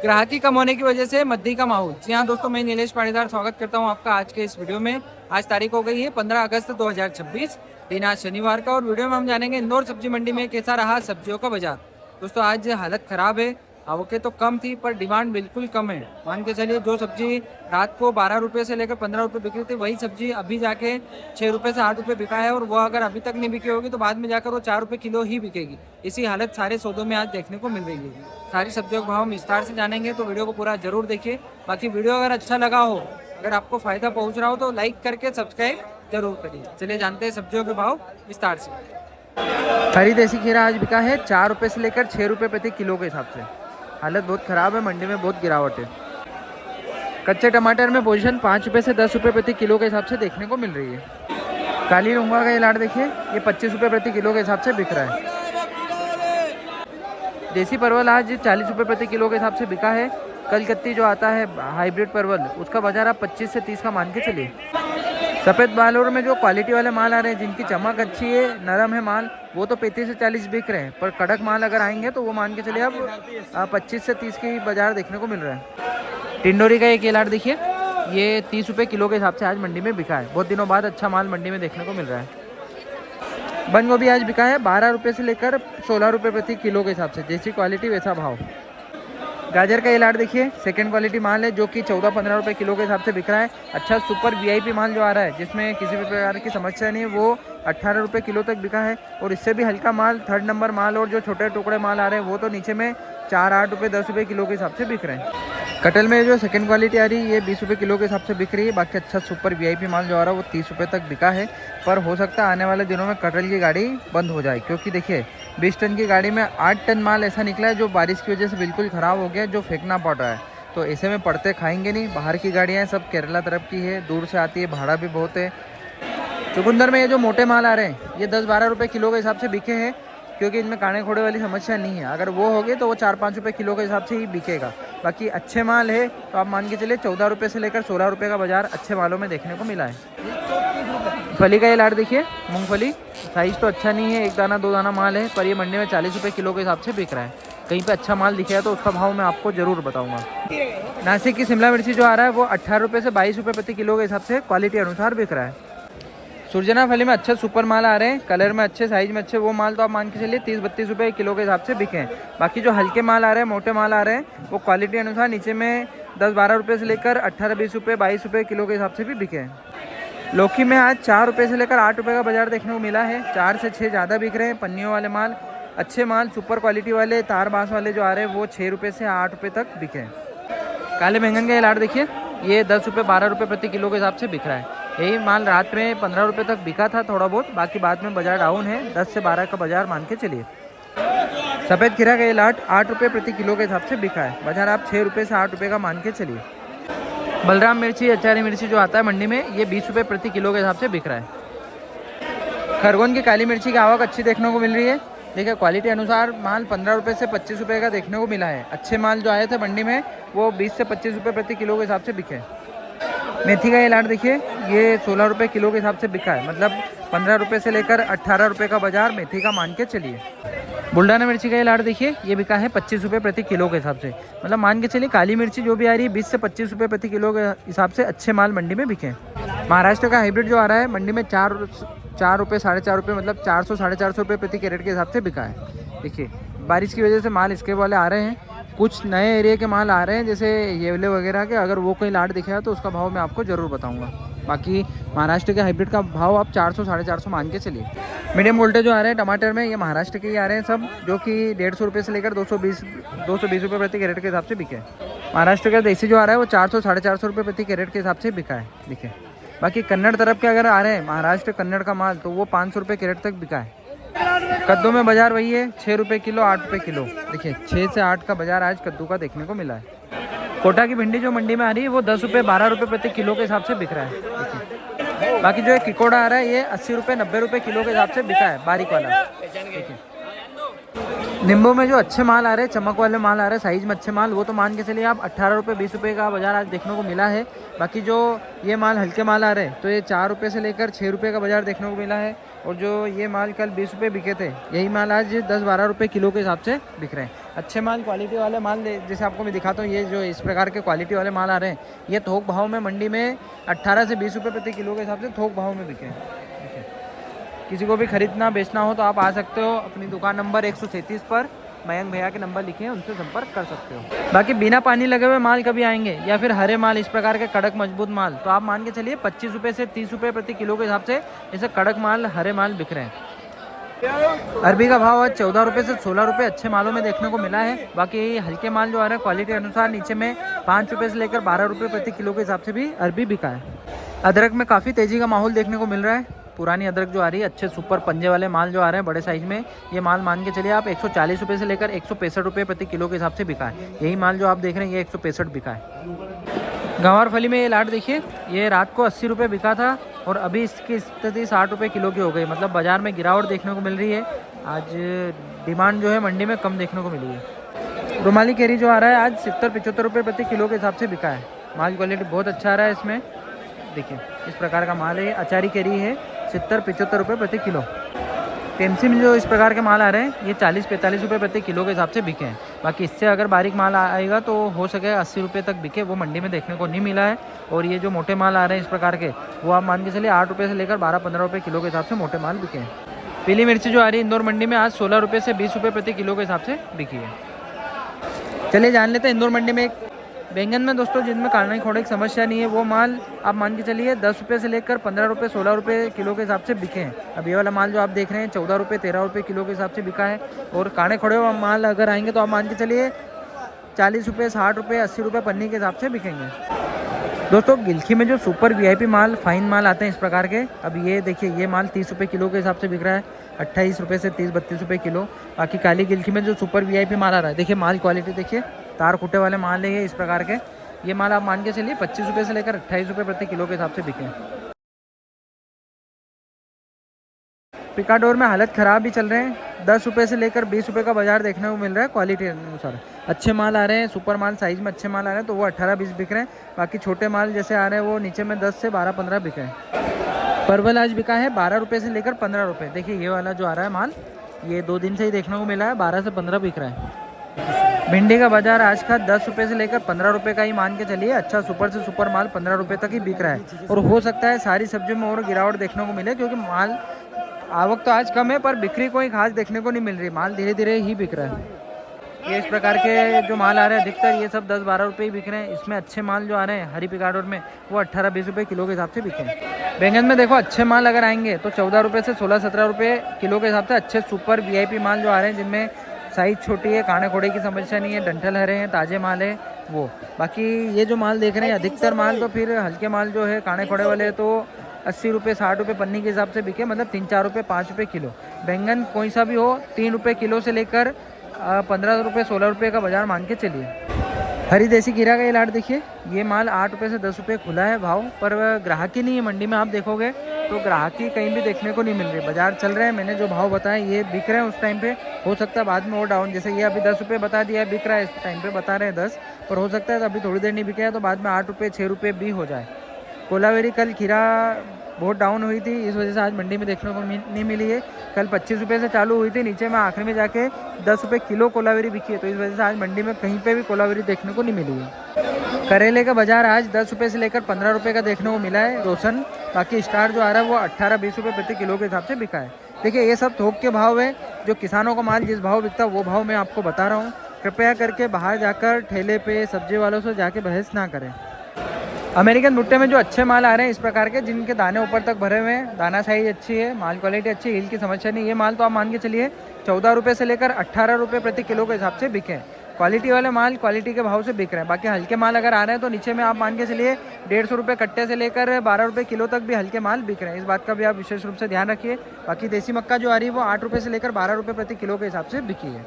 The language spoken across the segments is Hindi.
ग्राहकी कम होने की वजह से मद्दी का माहौल। जी हाँ दोस्तों, मैं नीलेश पाटीदार स्वागत करता हूँ आपका आज के इस वीडियो में। आज तारीख हो गई है 15 अगस्त 2026, दिन आज शनिवार का। और वीडियो में हम जानेंगे इंदौर सब्जी मंडी में कैसा रहा सब्जियों का बाजार। दोस्तों आज हालत खराब है, आवकें तो कम थी पर डिमांड बिल्कुल कम है। मान के चलिए जो सब्जी रात को 12 रुपये से लेकर 15 रुपये बिक रही थी, वही सब्जी अभी जाके 6 रुपये से 8 रुपये बिका है। और वो अगर अभी तक नहीं बिकी होगी तो बाद में जाकर वो 4 रुपये किलो ही बिकेगी। इसी हालत सारे सौदों में आज देखने को मिल रही है। सारी सब्जियों का भाव हम विस्तार से जानेंगे, तो वीडियो को पूरा जरूर देखिए। बाकी वीडियो अगर अच्छा लगा हो, अगर आपको फायदा पहुंच रहा हो तो लाइक करके सब्सक्राइब जरूर करिए। चलिए जानते हैं सब्जियों के भाव विस्तार से। हरी देसी खीरा आज बिका है 4 रुपये से लेकर 6 रुपये प्रति किलो के हिसाब से। हालत बहुत ख़राब है, मंडी में बहुत गिरावट है। कच्चे टमाटर में पोजीशन 5 रुपये से 10 रुपये प्रति किलो के हिसाब से देखने को मिल रही है। काली रोंगा का ये लाट देखिए, ये 25 रुपये प्रति किलो के हिसाब से बिक रहा है। देसी परवल आज 40 रुपये प्रति किलो के हिसाब से बिका है। कलकत्ती जो आता है हाइब्रिड परवल, उसका बाजार आप 25 से 30 का मान के चलिए। सफ़ेद बालोर में जो क्वालिटी वाले माल आ रहे हैं, जिनकी चमक अच्छी है, नरम है माल, वो तो 35 से 40 बिक रहे हैं। पर कड़क माल अगर आएंगे तो वो मान के चलिए अब 25 से 30 की बाजार देखने को मिल रहा है। टिंडोरी का एक केलाट देखिए, ये 30 रुपये किलो के हिसाब से आज मंडी में बिका है। बहुत दिनों बाद अच्छा माल मंडी में देखने को मिल रहा है। बंद गोभी आज बिका है 12 रुपये से लेकर 16 रुपये प्रति किलो के हिसाब से। जैसी क्वालिटी वैसा भाव। गाजर का ये लाट देखिए, सेकंड क्वालिटी माल है, जो कि 14-15 रुपये किलो के हिसाब से बिक रहा है। अच्छा सुपर वीआईपी माल जो आ रहा है, जिसमें किसी भी प्रकार की समस्या नहीं है, वो 18 रुपये किलो तक बिका है। और इससे भी हल्का माल, थर्ड नंबर माल और जो छोटे टुकड़े माल आ रहे हैं, वो तो नीचे में 4-8 रुपये 10 रुपये किलो के हिसाब से बिक रहे हैं। कटल में जो सेकंड क्वालिटी आ रही है, ये 20 रुपये किलो के हिसाब से बिक रही है। बाकी अच्छा सुपर वीआईपी माल जो आ रहा है वो 30 रुपये तक बिका है। पर हो सकता है आने वाले दिनों में कटल की गाड़ी बंद हो जाए, क्योंकि देखिए 20 टन की गाड़ी में 8 टन माल ऐसा निकला है जो बारिश की वजह से बिल्कुल ख़राब हो गया, जो फेंकना पड़ रहा है। तो ऐसे में पड़ते खाएंगे नहीं। बाहर की गाड़ियाँ सब केरला तरफ की है, दूर से आती है, भाड़ा भी बहुत है। चुकंदर में ये जो मोटे माल आ रहे हैं, ये 10-12 रुपये किलो के हिसाब से बिके हैं, क्योंकि इनमें काने खोड़े वाली समस्या नहीं है। अगर वो होगी तो वो 4-5 रुपये किलो के हिसाब से ही बिकेगा। बाकी अच्छे माल है तो आप मान के चलिए 14 रुपये से लेकर 16 रुपये का बाजार अच्छे मालों में देखने को मिला है। फली का ये लाट देखिए, मूंगफली साइज़ तो अच्छा नहीं है, 1 दाना 2 दाना माल है, पर ये मंडी में 40 रुपये किलो के हिसाब से बिक रहा है। कहीं पे अच्छा माल दिखेगा तो उसका भाव मैं आपको ज़रूर बताऊंगा। नासिक की शिमला मिर्ची जो आ रहा है वो 18 रुपये से 22 रुपये प्रति किलो के हिसाब से क्वालिटी अनुसार बिक रहा है। सुरजना फली में अच्छे सुपर माल आ रहे हैं, कलर में अच्छे, साइज में अच्छे, वो माल तो आप मान के चलिए 30-32 रुपये किलो के हिसाब से बिके हैं। बाकी जो हल्के माल आ रहे हैं, मोटे माल आ रहे हैं, वो क्वालिटी अनुसार नीचे में 10-12 रुपये से लेकर 18-20 रुपये 22 रुपये किलो के हिसाब से भी बिके हैं। लौकी में आज 4 रुपये से लेकर 8 रुपये का बाजार देखने को मिला है। 4 से 6 ज़्यादा बिक रहे हैं। पन्नियों वाले माल, अच्छे माल, सुपर क्वालिटी वाले तार बांस वाले जो आ रहे हैं, वो 6 रुपये से 8 रुपये तक बिके हैं। काले बैंगन का ये लाट देखिए, ये 10 रुपये 12 रुपये प्रति किलो के हिसाब से बिक रहा है। यही माल रात में 15 रुपये तक बिका था थोड़ा बहुत, बाकी बाद में बाजार डाउन है। 10 से 12 का बाजार मान के चलिए। सफ़ेद खीरा का ये लाट 8 रुपये प्रति किलो के हिसाब से बिका है। बाजार आप 6 रुपये से 8 रुपये का मान के चलिए। बलराम मिर्ची, अचारी मिर्ची जो आता है मंडी में, ये 20 रुपये प्रति किलो के हिसाब से बिक रहा है। खरगोन की काली मिर्ची की आवक अच्छी देखने को मिल रही है। देखिए क्वालिटी अनुसार माल 15 रुपये से 25 रुपये का देखने को मिला है। अच्छे माल जो आए थे मंडी में, वो 20 से 25 रुपये प्रति किलो के हिसाब से बिके। मेथी का ये लाट देखिए, ये 16 रुपये किलो के हिसाब से बिका है। मतलब 15 रुपये से लेकर 18 रुपये का बाजार मेथी का मान के चलिए। बुल्डाना मिर्ची का ये लाट देखिए, ये बिका है 25 रुपये प्रति किलो के हिसाब से। मतलब मान के चलिए काली मिर्ची जो भी आ रही है 20 से 25 रुपये प्रति किलो के हिसाब से अच्छे माल मंडी में बिके। महाराष्ट्र का हाइब्रिड जो आ रहा है मंडी में 4 रुपये 4.5 रुपये, मतलब 400-450 रुपये प्रति कैरेट के हिसाब से बिका है। देखिए बारिश की वजह से माल इसके वाले आ रहे हैं, कुछ नए एरिया के माल आ रहे हैं जैसे येवले वगैरह के। अगर वो कोई लाट दिखेगा तो उसका भाव मैं आपको ज़रूर बताऊंगा। बाकी महाराष्ट्र के हाइब्रिड का भाव आप 400-450 मान के चलिए। मीडियम वोल्टेज जो आ रहे हैं टमाटर में, ये महाराष्ट्र के ही आ रहे हैं सब, जो कि 150 रुपये से लेकर 220 रुपये प्रति कैरेट के हिसाब से बिके। महाराष्ट्र का देसी जो आ रहा है वो 400-450 रुपये प्रति कैरेट के हिसाब से बिका है। देखिए बाकी कन्नड़ तरफ के अगर आ रहे हैं महाराष्ट्र कन्नड़ का माल, तो वो 500 रुपये कैरेट तक बिका है। कद्दू में बाजार वही है, 6 रुपये किलो, 8 रुपये किलो। देखिए 6 से 8 का बाजार आज कद्दू का देखने को मिला है। कोटा की भिंडी जो मंडी में आ रही है वो 10 रुपये 12 रुपये प्रति किलो के हिसाब से बिक रहा है। देखिए बाकी जो एक किकोड़ा आ रहा है, ये 80 रुपये 90 रुपये किलो के हिसाब से बिका है, बारीक वाला। देखिए नींबू में जो अच्छे माल आ रहे हैं, चमक वाले माल आ रहे हैं, साइज में अच्छे माल, वो तो मान के चलिए आप 18 रुपये 20 रुपये का बाजार आज देखने को मिला है। बाकी जो ये माल हल्के माल आ रहे हैं, तो ये 4 रुपये से लेकर 6 रुपये का बाजार देखने को मिला है। और जो ये माल कल 20 रुपये बिके थे, यही माल आज 10-12 रुपये किलो के हिसाब से बिक रहे हैं। अच्छे माल, क्वालिटी वाले माल जैसे आपको मैं दिखाता हूँ, ये जो इस प्रकार के क्वालिटी वाले माल आ रहे हैं, ये थोक भाव में मंडी में 18 से 20 रुपये प्रति किलो के हिसाब से थोक भाव में बिके हैं। देखिए, किसी को भी खरीदना बेचना हो तो आप आ सकते हो अपनी दुकान नंबर 133 पर, मयंक भैया के नंबर लिखे हैं, उनसे संपर्क कर सकते हो। बाकी बिना पानी लगे हुए माल कभी आएंगे या फिर हरे माल, इस प्रकार के कड़क मजबूत माल, तो आप मान के चलिए 25 रुपये से 30 रुपये प्रति किलो के हिसाब से ऐसे कड़क माल, हरे माल बिक रहे हैं। अरबी का भाव आज 14 रुपये से 16 रुपये अच्छे मालों में देखने को मिला है। बाकी हल्के माल जो आ रहे हैं क्वालिटी अनुसार नीचे में 5 रुपये से लेकर 12 रुपये प्रति किलो के हिसाब से भी अरबी बिका है। अदरक में काफ़ी तेज़ी का माहौल देखने को मिल रहा है। पुरानी अदरक जो आ रही है, अच्छे सुपर पंजे वाले माल जो आ रहे हैं बड़े साइज में, ये माल मान के चलिए आप 140 रुपये से लेकर 165 रुपये प्रति किलो के हिसाब से बिका है। यही माल जो आप देख रहे हैं ये 165 बिका है। गंवार फली में ये लाट देखिए, ये रात को 80 रुपये बिका था और अभी इसकी स्थिति 60 रुपये किलो की हो गई। मतलब बाजार में गिरावट देखने को मिल रही है। आज डिमांड जो है मंडी में कम देखने को मिली है। रुमाली केरी जो आ रहा है आज 70-75 रुपये प्रति किलो के हिसाब से बिका है। माल क्वालिटी बहुत अच्छा आ रहा है इसमें। देखिए, इस प्रकार का माल है। अचारी केरी है 70-75 रुपये प्रति किलो। टेमसी में जो इस प्रकार के माल आ रहे हैं ये 40-45 रुपये प्रति किलो के हिसाब से बिके हैं। बाकी इससे अगर बारीक माल आएगा तो हो सके 80 रुपये तक बिके, वो मंडी में देखने को नहीं मिला है। और ये जो मोटे माल आ रहे हैं इस प्रकार के, वो आप मान के चलिए 8 रुपये से लेकर 12-15 रुपये किलो के हिसाब से मोटे माल बिके हैं। पीली मिर्ची जो आ रही है इंदौर मंडी में आज 16 रुपये से 20 रुपये प्रति किलो के हिसाब से बिकी है। चलिए जान लेते हैं इंदौर मंडी में एक बैंगन में दोस्तों जिनमें कालनाई खोड़े की समस्या नहीं है, वो माल आप मान के चलिए 10 रुपये से लेकर 15 रुपये 16 रुपये किलो के हिसाब से बिके हैं। अब ये वाला माल जो आप देख रहे हैं 14 रुपये 13 रुपये किलो के हिसाब से बिका है। और काने खोड़े हुआ माल अगर आएंगे तो आप मान के चलिए 40 रुपये 60 रुपये 80 रुपये पन्नी के हिसाब से बिकेंगे। दोस्तों गिलखी में जो सुपर VIP माल, फाइन माल आते हैं इस प्रकार के, अब ये देखिए ये माल 30 रुपये किलो के हिसाब से बिक रहा है, 28 रुपये से 30-32 रुपये किलो। बाकी काली गिलखी में जो सुपर VIP माल आ रहा है, देखिए माल क्वालिटी देखिए, तार खुटे वाले माल है ये इस प्रकार के। ये माल आप मान के चलिए 25 रुपये से लेकर 28 रुपये प्रति किलो के हिसाब से बिके। पिकाडोर में हालत ख़राब ही चल रहे हैं। 10 रुपये से लेकर 20 रुपये का बाजार देखने को मिल रहा है क्वालिटी अनुसार। अच्छे माल आ रहे हैं, सुपर माल साइज़ में अच्छे माल आ रहे हैं तो वो 18-20 बिक रहे हैं। बाकी छोटे माल जैसे आ रहे हैं वो नीचे में 10 से 12-15 बिक रहे हैं। परवल आज बिका है 12 रुपये से लेकर 15 रुपये। देखिए ये वाला जो आ रहा है माल, ये 2 दिन से ही देखने को मिला है, 12 से 15 बिक रहा है। भिंडी का बाजार आज का 10 रुपये से लेकर 15 रुपये का ही मान के चलिए। अच्छा सुपर से सुपर माल 15 रुपये तक ही बिक रहा है। और हो सकता है सारी सब्जियों में और गिरावट देखने को मिले, क्योंकि माल आवक तो आज कम है पर बिक्री कोई खास देखने को नहीं मिल रही। माल धीरे धीरे ही बिक रहा है। ये इस प्रकार के जो माल आ रहे हैं अधिकतर ये सब 10-12 रुपये ही बिक रहे हैं। इसमें अच्छे माल जो आ रहे हैं हरी पिकाडोर में वो 18-20 रुपये किलो के हिसाब से बिके हैं। बैंगन में देखो अच्छे माल अगर आएंगे तो 14 रुपये से 16-17 रुपये किलो के हिसाब से अच्छे सुपर VIP माल जो आ रहे हैं, जिनमें साइज़ छोटी है, काने खोड़े की समस्या नहीं है, डंठल हरे हैं, ताज़े माल है वो। बाकी ये जो माल देख रहे हैं अधिकतर माल तो फिर हल्के माल जो है काने खोड़े वाले तो 80 रुपये 60 रुपये पन्नी के हिसाब से बिके, मतलब 3-4 रुपये 5 रुपये किलो। बैंगन कोई सा भी हो 3 रुपये किलो से लेकर 15 रुपये 16 रुपये का बाजार मान के चलिए। हरी देसी खीरा का ये लाट देखिए, ये माल 8 रुपये से 10 रुपये खुला है भाव, पर ग्राहकी नहीं है मंडी में। आप देखोगे तो ग्राहकी कहीं भी देखने को नहीं मिल रही। बाजार चल रहे हैं, मैंने जो भाव बताए ये बिक रहे हैं उस टाइम पे। हो सकता है बाद में और डाउन, जैसे ये अभी 10 रुपये बता दिया है बिक रहा है, इस टाइम पे बता रहे हैं 10, पर हो सकता है अभी थोड़ी देर नहीं बिका है तो बाद में 8 रुपये 6 रुपये भी हो जाए। कोलावेरी कल खीरा बहुत डाउन हुई थी, इस वजह से आज मंडी में देखने को नहीं मिली है। कल 25 रुपये से चालू हुई थी, नीचे में आखिरी में जाके 10 रुपये किलो कोलावेरी बिकी है, तो इस वजह से आज मंडी में कहीं पे भी कोलावेरी देखने को नहीं मिली है। करेले का बाजार आज 10 रुपये से लेकर 15 रुपये का देखने को मिला है रोशन। बाकी स्टार जो आ रहा है वो 18-20 रुपये प्रति किलो के हिसाब से बिका है। देखिए ये सब थोक के भाव है, जो किसानों का माल जिस भाव बिकता है वो भाव मैं आपको बता रहा हूँ। कृपया करके बाहर जाकर ठेले पे सब्जी वालों से जाके बहस ना करें। अमेरिकन भुट्टे में जो अच्छे माल आ रहे हैं इस प्रकार के, जिनके दाने ऊपर तक भरे हुए हैं, दाना साइज अच्छी है, माल क्वालिटी अच्छी है, हिल की समस्या नहीं, ये माल तो आप मान के चलिए 14 रुपये से लेकर 18 रुपये प्रति किलो के हिसाब से बिके हैं। क्वालिटी वाले माल क्वालिटी के भाव से बिक रहे हैं। बाकी हल्के माल अगर आ रहे हैं तो नीचे में आप मान के चलिए 150 रुपये कट्टे से लेकर 12 रुपये किलो तक भी हल्के माल बिक रहे हैं। इस बात का भी आप विशेष रूप से ध्यान रखिए। बाकी देसी मक्का जो आ रही है वो 8 रुपये से लेकर 12 रुपये प्रति किलो के हिसाब से बिकी है।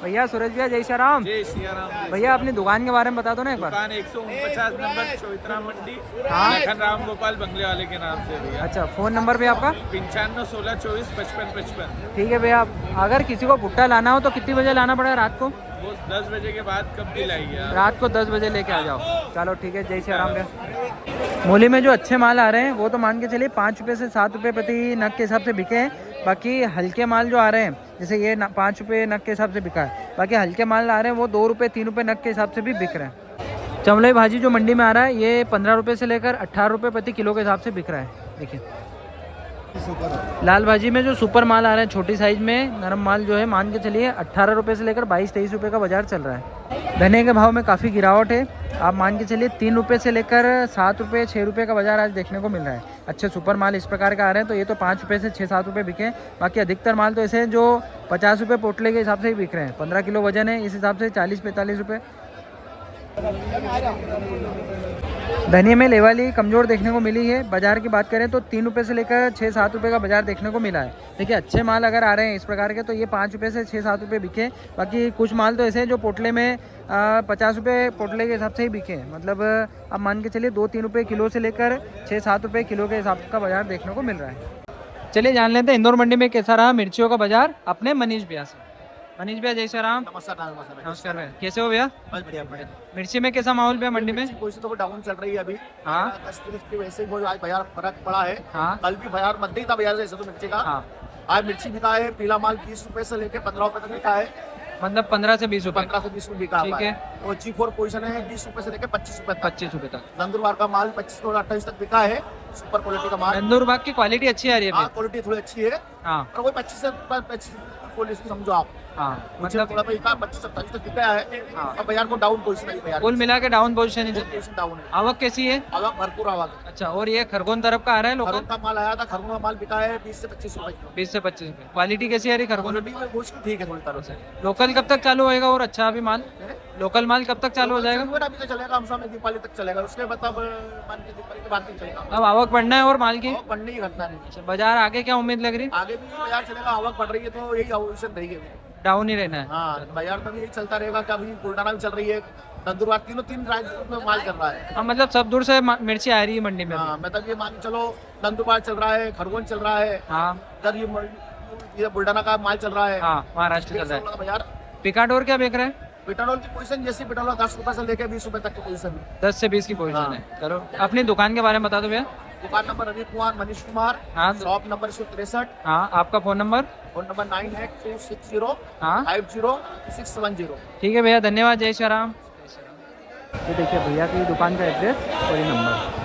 भैया सूरज भैया जय श्री राम। जय श्री राम। भैया अपनी दुकान के बारे में बता दो ना एक बार। दुकान 149 नंबर चौथरा मंडी, हाँ। लखन राम गोपाल बंगले वाले के नाम से भैया। अच्छा, फ़ोन नंबर भी आपका? 95 16 24 55 55। ठीक है भैया। अगर किसी को भुट्टा लाना हो तो कितनी बजे लाना पड़ेगा रात को? वो 10 बजे के बाद कब भी लाइए आप। रात को 10 बजे लेके आ जाओ। चलो ठीक है, जय श्री राम भैया। मूली में जो अच्छे माल आ रहे हैं वो तो मान के चलिए 5 रुपये से 7 रुपये प्रति नग के हिसाब से बिके हैं। बाकी हल्के माल जो आ रहे हैं जैसे ये 5 रुपये नग के हिसाब से बिका है। बाकी हल्के माल आ रहे हैं वो 2 रुपये 3 रुपये नग के हिसाब से भी बिक रहे हैं। चमड़े भाजी जो मंडी में आ रहा है ये 15 रुपये से लेकर 18 रुपये प्रति किलो के हिसाब से बिक रहा है। देखिए लाल भाजी में जो सुपर माल आ रहा है छोटी साइज में नरम माल जो है मान के चलिए 18 रुपये से लेकर 22-23 रुपये का बाजार चल रहा है। धनिया के भाव में काफ़ी गिरावट है। आप मान के चलिए 3 रुपये से लेकर 7 रुपये 6 रुपये का बाजार आज देखने को मिल रहा है। अच्छे सुपर माल इस प्रकार का आ रहे हैं तो ये तो 5 रुपये से 6-7 रुपये बिके। बाकी अधिकतर माल तो ऐसे हैं जो 50 रुपये पोटले के हिसाब से ही बिक रहे हैं। 15 किलो वजन है, इस हिसाब से 40-45 रुपये। धनिया में लेवाली कमज़ोर देखने को मिली है। बाज़ार की बात करें तो 3 रुपये से लेकर 6-7 रुपये का बाज़ार देखने को मिला है। देखिए अच्छे माल अगर आ रहे हैं इस प्रकार के तो ये 5 रुपये से 6-7 रुपये बिके। बाकी कुछ माल तो ऐसे हैं जो पोटले में 50 रुपये पोटले के हिसाब से ही बिके। मतलब अब मान के चलिए 2-3 रुपये किलो से लेकर 6-7 रुपये किलो के हिसाब का बाज़ार देखने को मिल रहा है। चलिए जान लेते हैं इंदौर मंडी में कैसा रहा मिर्चियों का बाज़ार अपने मनीष भैया से। मनीष भैया जय श्री राम। नमस्कार भैया, कैसे हो भैया? बढ़िया बढ़िया। मिर्ची में कैसा माहौल भैया मंडी में? पोजीशन तो डाउन चल रही है अभी। हाँ। की वजह से आज बाजार फर्क पड़ा है। हाँ। कल भी बाजार मंदी था बाजार से तो मिर्ची का। हाँ। आज मिर्ची बिका है पीला माल 20 रुपए से लेकर 15 रुपए तक बिका है। मतलब 15 से 20 रुपये। 15 से 20 रुपए बिका ठीक है। और G4 पोजीशन है 20 रुपए से लेकर 25 रुपए तक। 25 रुपये तक। नंदुरबार का माल 25 और 28 तक बिका है। सुपर क्वालिटी का माल। नंदूरबाग की क्वालिटी अच्छी आ रही है हाँ अभी। क्वालिटी थोड़ी अच्छी है। हाँ और वही 25 से 25 क्वालिटी समझो आप। हाँ मतलब मतलब 25-27 तक बिका है। हाँ। और बाजार को डाउन पोजीशन है बाजार। कुल मिला के डाउन पोजिशन है। पोजीशन डाउन है। आवक कैसी है? आवक भरपूर आवक है। अच्छा, और ये खरगोन तरफ का आ रहा है लोकल? खरगोन का माल आया था। खरगोन का माल बिका है 20 से 25 रुपए किलो। 20 से 25 रुपये। क्वालिटी कैसी आ रही खरगोन? क्वालिटी में कुछ ठीक है थोड़ी तरह से। लोकल कब तक चालू होएगा और अच्छा अभी माल? लोकल माल कब तक चालू हो जाएगा? अभी तो चलेगा हम में दीपावली तक चलेगा। उसके मतलब मान के दीपावली के बाद नहीं चलेगा। अब आवक बढ़ना है और माल की? आवक बढ़ने की घटना नहीं। अच्छा, बाजार आगे क्या उम्मीद लग रही? आगे भी बाजार चलेगा। आवक बढ़ रही है तो यही अवसर रहेगी। डाउन ही रहना है। हाँ बाजार में भी यही चलता रहेगा। कि अभी बुल्डाना भी चल रही है। नंदुरबार तीन राज्यों में माल चल रहा है। हाँ मतलब सब दूर से मिर्ची आ रही है मंडी में। हाँ मतलब ये मान के चलो नंदुरबार चल रहा है, खरगोन चल रहा है। हाँ इधर ये बुल्डाना का माल चल रहा है। हाँ महाराष्ट्र चल रहा है। बाजार पिकाडोर क्या बेच रहे हैं? पिटानोल की पोजीशन जैसी पिटानोल 10 रुपए से लेकर 20 रुपए तक की पोजीशन है। 10 से 20 की पोजीशन है। चलो अपनी दुकान के बारे में बता दो भैया। दुकान नंबर रवि कुमार मनीष कुमार। हाँ। Shop number 163। हाँ आपका फ़ोन नंबर? Phone number 9826050610। हाँ 500610। ठीक है भैया, धन्यवाद। जय श्री राम। ये देखिए भैया की दुकान का एड्रेस और ये नंबर।